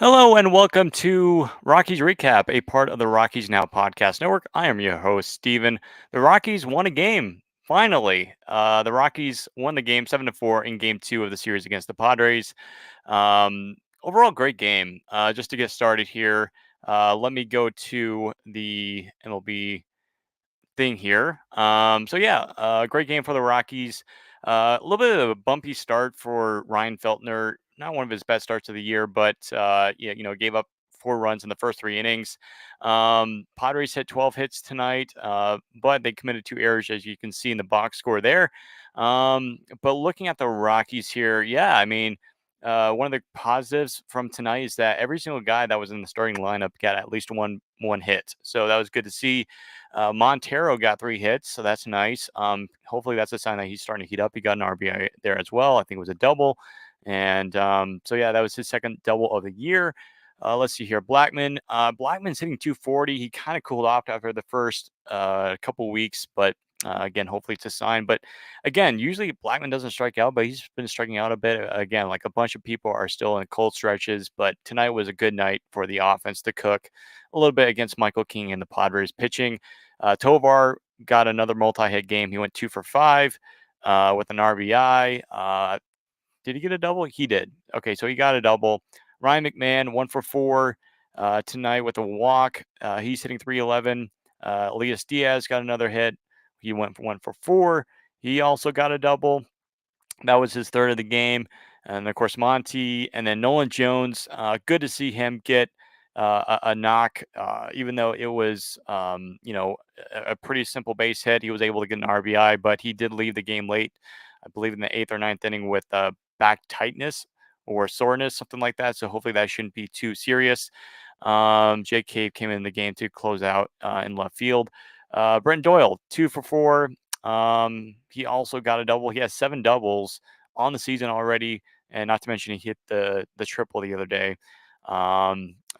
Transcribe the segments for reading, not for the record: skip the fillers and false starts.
Hello and welcome to Rockies Recap, a part of the Rockies Now podcast network. I am your host, Steven. The Rockies won a game, finally. The Rockies won the game 7-4 in game two of the series against the Padres. Overall, great game. Just to get started here, let me go to the MLB thing here. Great game for the Rockies. A little bit of a bumpy start for Ryan Feltner. Not one of his best starts of the year, but gave up 4 runs in the first 3 innings. Padres hit 12 hits tonight, but they committed 2 errors, as you can see in the box score there. But looking at the Rockies here, yeah, I mean, one of the positives from tonight is that every single guy that was in the starting lineup got at least one hit. So that was good to see. Montero got 3 hits, so that's nice. Hopefully that's a sign that he's starting to heat up. He got an RBI there as well. I think it was a double. And that was his second double of the year. Let's see here. Blackman's hitting 240. He kind of cooled off after the first couple weeks, but again, hopefully it's a sign. But again, usually Blackman doesn't strike out, but he's been striking out a bit. Again, like a bunch of people are still in cold stretches, but tonight was a good night for the offense to cook a little bit against Michael King and the Padres pitching. Tovar got another multi-hit game. He went 2 for 5 with an RBI. Did he get a double? He did. Okay, so he got a double. Ryan McMahon, 1 for 4 tonight with a walk. He's hitting 311. Elias Diaz got another hit. He went for 1 for 4. He also got a double. That was his third of the game. And of course, Monty and then Nolan Jones. Good to see him get a knock, even though it was, a pretty simple base hit. He was able to get an RBI, but he did leave the game late, I believe, in the eighth or ninth inning with back tightness or soreness, something like that. So hopefully that shouldn't be too serious. Jake Cave came in the game to close out in left field. Brent Doyle, 2 for 4. He also got a double. He has 7 doubles on the season already, and not to mention he hit the triple the other day.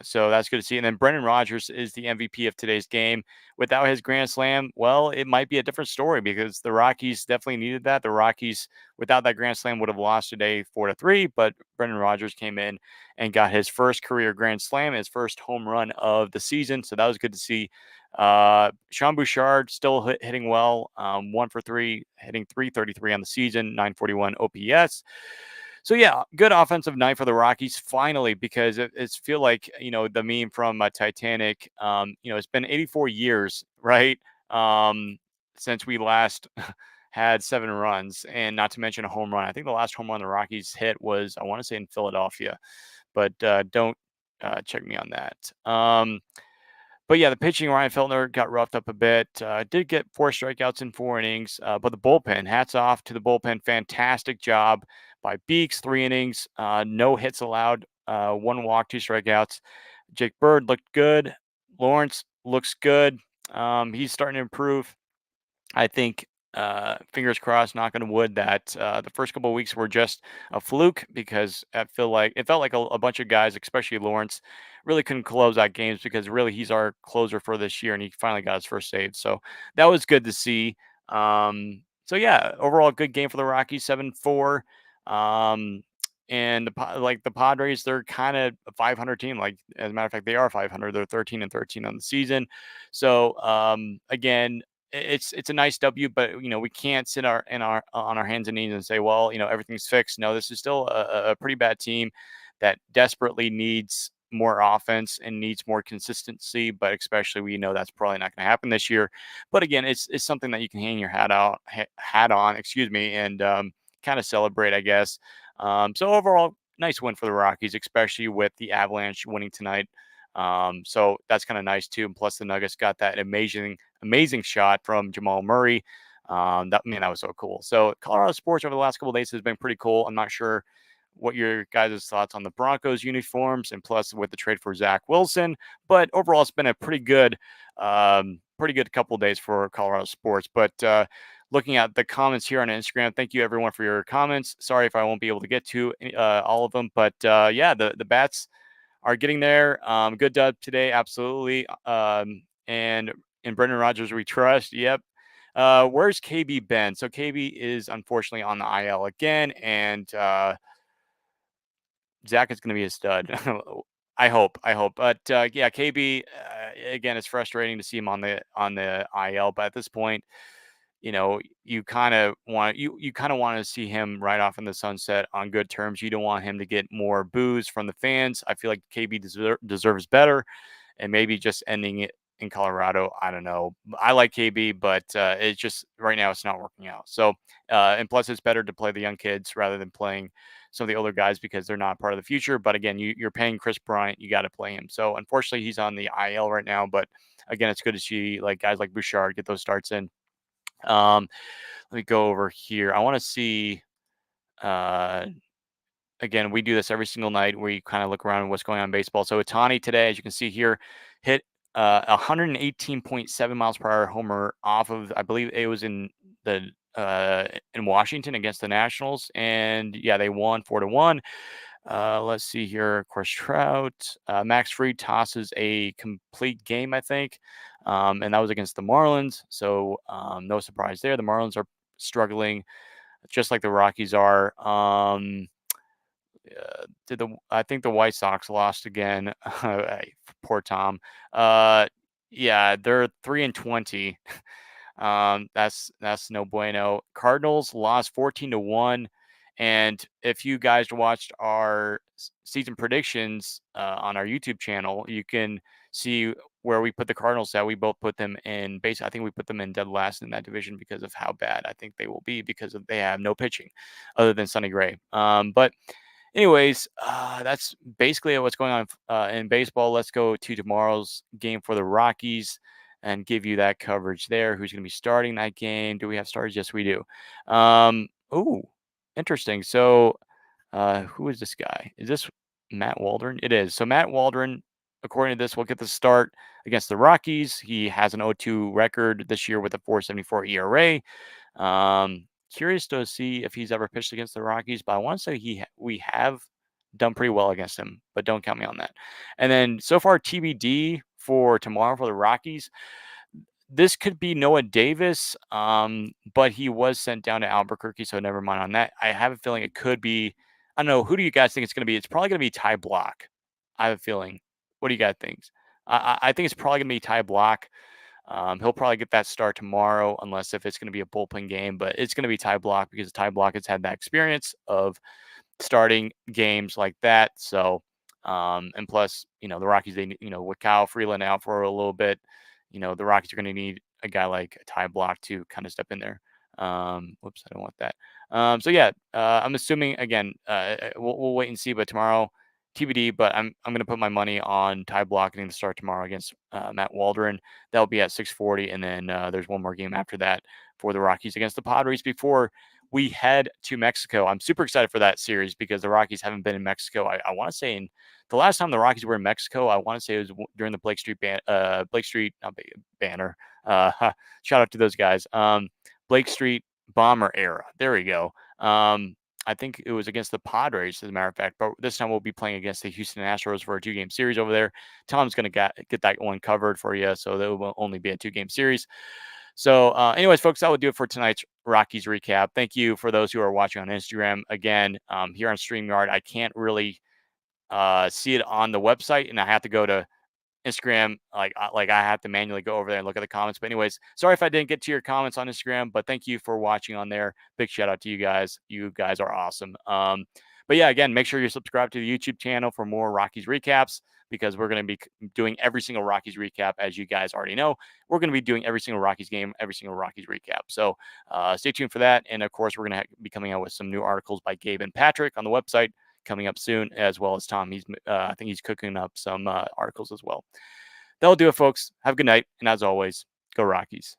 So that's good to see. And then Brendan Rodgers is the MVP of today's game. Without his grand slam, well, it might be a different story because the Rockies definitely needed that. The Rockies, without that grand slam, would have lost today 4-3. But Brendan Rodgers came in and got his first career grand slam, his first home run of the season. So that was good to see. Sean Bouchard still hitting well, 1 for 3, hitting 333 on the season, 941 OPS. So yeah, good offensive night for the Rockies finally, because it's feel like the meme from Titanic. It's been 84 years, right, since we last had 7 runs, and not to mention a home run. I think the last home run the Rockies hit was, I want to say, in Philadelphia, but don't check me on that. But yeah, the pitching, Ryan Feltner got roughed up a bit. Did get 4 strikeouts in 4 innings, but the bullpen, hats off to the bullpen. Fantastic job by Beeks, 3 innings, no hits allowed, 1 walk, 2 strikeouts. Jake Bird looked good. Lawrence looks good. He's starting to improve. I think, fingers crossed, knock on wood, that the first couple of weeks were just a fluke, because it felt like a bunch of guys, especially Lawrence, really couldn't close out games, because really he's our closer for this year, and he finally got his first save. So that was good to see. Overall good game for the Rockies, 7-4. And the Padres, they're kind of a 500 team. Like, as a matter of fact, they are 500. They're 13-13 on the season. So again, it's a nice W, but we can't sit on our hands and knees and say, well, everything's fixed. No, this is still a pretty bad team that desperately needs more offense and needs more consistency. But especially, we know that's probably not going to happen this year. But again, it's something that you can hang your hat on, excuse me, and kind of celebrate, I guess. So overall, nice win for the Rockies, especially with the Avalanche winning tonight. So that's kind of nice too. And plus, the Nuggets got that amazing shot from Jamal Murray. That was so cool. So Colorado sports over the last couple of days has been pretty cool. I'm not sure what your guys' thoughts on the Broncos uniforms, and plus with the trade for Zach Wilson, but overall it's been a pretty good couple of days for Colorado sports. But looking at the comments here on Instagram, thank you everyone for your comments. Sorry if I won't be able to get to all of them, but the bats are getting there. Good dub today, absolutely. And in Brendan Rodgers we trust. Yep. Where's KB been? So KB is unfortunately on the IL again, and Zach is going to be a stud. I hope. But yeah, KB again, it's frustrating to see him on the IL. But at this point, you kind of want to see him right off in the sunset on good terms. You don't want him to get more boos from the fans. I feel like KB deserves better, and maybe just ending it in Colorado. I don't know. I like KB, but it's just right now it's not working out. So, and plus it's better to play the young kids rather than playing some of the older guys because they're not part of the future. But again, you're paying Chris Bryant, you got to play him. So unfortunately, he's on the IL right now. But again, it's good to see like guys like Bouchard get those starts in. Um, Let me go over here. I want to see. Uh, Again, we do this every single night where you kind of look around what's going on in baseball. So Otani today, as you can see here, hit 118.7 miles per hour homer off of, I believe it was the in Washington against the Nationals, and yeah, they won 4-1. Let's see here. Of course, Trout, Max Fried tosses a complete game, I think, and that was against the Marlins. So no surprise there. The Marlins are struggling, just like the Rockies are. I think the White Sox lost again. Poor Tom. Uh, yeah, they're 3-20. That's no bueno. Cardinals lost 14-1. And if you guys watched our season predictions on our YouTube channel, you can see where we put the Cardinals at. We both put them in base. I think we put them in dead last in that division because of how bad I think they will be because they have no pitching other than Sonny Gray. But anyways, that's basically what's going on in baseball. Let's go to tomorrow's game for the Rockies and give you that coverage there. Who's going to be starting that game? Do we have starters? Yes, we do. Oh, interesting. So, who is this guy? Is this Matt Waldron? It is. So Matt Waldron, according to this, will get the start against the Rockies. He has an 0-2 record this year with a 4.74 ERA. Curious to see if he's ever pitched against the Rockies, but I want to say we have done pretty well against him, but don't count me on that. And then so far TBD for tomorrow for the Rockies. This could be Noah Davis, but he was sent down to Albuquerque, so never mind on that. I have a feeling it could be. I don't know. Who do you guys think it's going to be? It's probably going to be Ty Block. I have a feeling. What do you guys think? I think it's probably going to be Ty Block. He'll probably get that start tomorrow, unless if it's going to be a bullpen game. But it's going to be Ty Block because Ty Block has had that experience of starting games like that. So, and plus, the Rockies, with Kyle Freeland out for a little bit, the Rockies are going to need a guy like Ty Block to kind of step in there. Whoops, I don't want that. So yeah, I'm assuming again, we'll wait and see. But tomorrow, TBD. But I'm going to put my money on Ty Block getting the start tomorrow against Matt Waldron. That'll be at 6:40, and then there's one more game after that for the Rockies against the Padres before we head to Mexico. I'm super excited for that series because the Rockies haven't been in Mexico. I want to say the last time the Rockies were in Mexico, I want to say it was during the Blake Street banner. Shout out to those guys. Blake Street bomber era. There we go. I think it was against the Padres, as a matter of fact. But this time we'll be playing against the Houston Astros for a 2-game series over there. Tom's going to get that one covered for you, so there will only be a 2-game series. So, anyways, folks, that will do it for tonight's Rockies recap. Thank you for those who are watching on Instagram. Again, here on StreamYard, I can't really see it on the website, and I have to go to Instagram. Like I have to manually go over there and look at the comments. But anyways, sorry if I didn't get to your comments on Instagram, but thank you for watching on there. Big shout out to you guys. You guys are awesome. But yeah, again, make sure you're subscribed to the YouTube channel for more Rockies recaps because we're going to be doing every single Rockies recap. As you guys already know, we're going to be doing every single Rockies game, every single Rockies recap. So stay tuned for that. And of course, we're going to be coming out with some new articles by Gabe and Patrick on the website coming up soon, as well as Tom. I think he's cooking up some articles as well. That'll do it, folks. Have a good night. And as always, go Rockies.